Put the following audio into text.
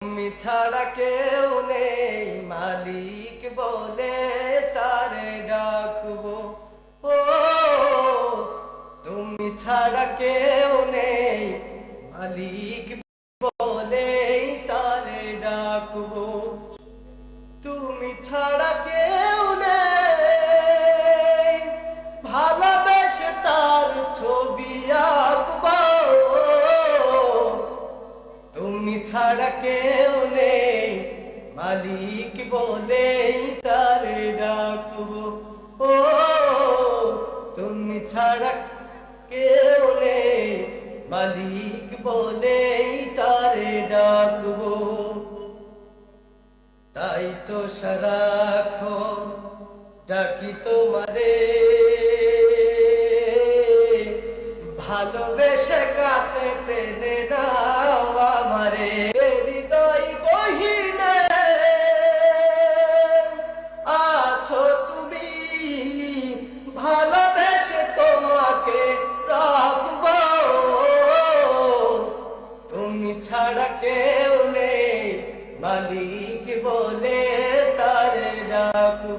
তুমি ছাড়া কেউ নেই মালিক বলে তারে ডাকবো। ও তুমি ছাড়া কেউ নেই মালিক বলে তারে ডাকবো। তুমি ছাড়া কেউ নেই ভালোবেসে তার ছবি আঁকবো। তুমি ছাড়া কেউ নেই মালিক বলে তারে ডাকবো। ও তুমি ছাড়া কেউ নেই মালিক বলে তারে ডাকবো। তাই তো সারাক্ষণ ডাকি তোমারে, ভালোবেসে কাছে টেনে নাও আমারে। হৃদয় গহীনে আছো তুমি, ভালোবেসে তোমাকে রাখবো। তুমি ছাড়া কেউ নেই মালিক বলে তারে ডাকবো।